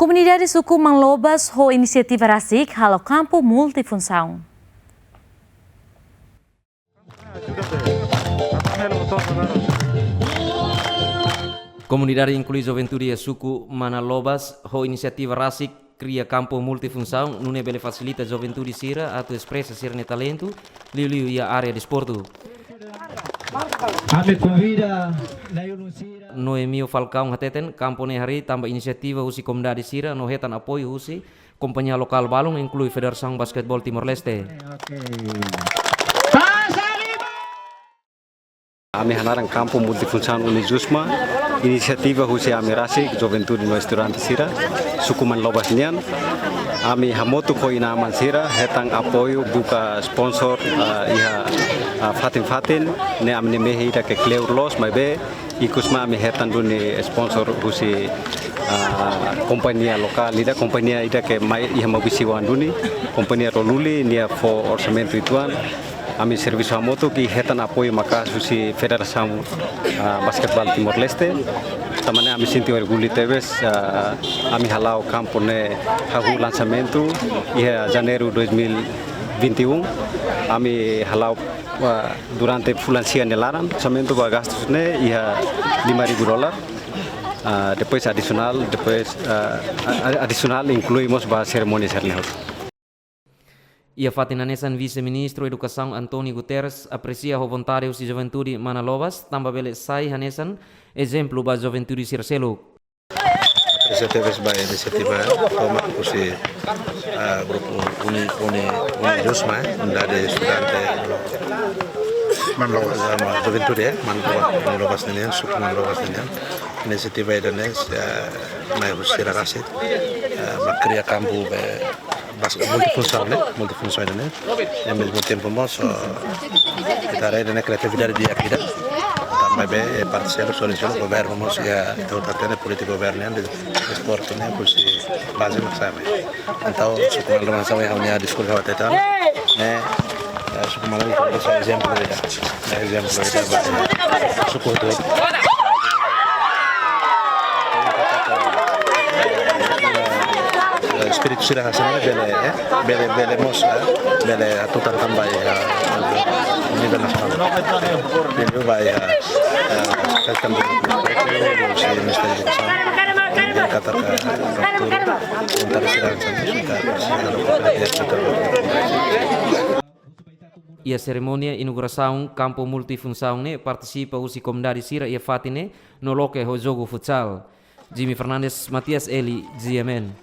Comunidade suku Manglobas ho inisiativa Rasik halo campo multifunção. Comunidade inclui juventude suku Manglobas ho inisiativa Rasik cria campo multifunção nune bele facilita juventude sira atau expressa sirne talento liu ia area de esportu. Noemio Falcão hateten campo ne hari tambah inisiativa usi comunidade sira no hetan apoio usi companhia lokal balong inclui Federação Basquetebol Timor-Leste. Ami hanaran campo multifunção Unijusma, inisiativa husi ami Rasik, juventude no estudante sira, suku Manglobas nian. Ami hamotu ko inaman sira, hetang apoio buka sponsor iha fatin ne amne mehi ida ke kleur los mabe ikusma ami hetan duni sponsor husi kompanיה lokal ida kompanיה ida ke mai iha mabisi wan duni kompanיה roluli nia for orçamento ituan. Ami serviço hamotu ki hetan apoio maka husi Federação Basquetebol Timor-Leste. Tamane ami sinti orgulho teves ami halau campo ne hahu lançamento ia janeiro 2021 ami halau durante fulansia nelaran orçamento ba gastos ne ia $5.000 depois adicional incluímos ba cerimônia sernehout. Ia fatinanesan vice-ministro Educação Antônio Guterres aprecia o voluntários e juventude Manglobas tambah bele sai hanesan exemplo ba juventude Sirseluk. Inisiativas ba inisiativa toma usi grupo Unijusma dari estudante Manglobas juventude Manglobas ninian suku Manglobas ninian inisiativa idanes mai usira Rasik makria kampu be multifunção né? E ao mesmo tempo nós kita ada kreativitas di akida também bem parceiro solução governo nós ya então tratando política governo de esporte né por si base maksama então suku Manglobas sama hanya diskusi lewat itu né suku Manglobas itu exemplo suku itu Espírito Sira Hasana bele moça bele atutan tambah nível nacional ele vai kaitan dengan si Ministério da Educação yang katakan antara Sira Ia cerimônia inauguração campo multifunção ne participa usi comunidade sira ia fatine no loke ho jogo futsal. Jimmy Fernandes, Matias Eli, GMN.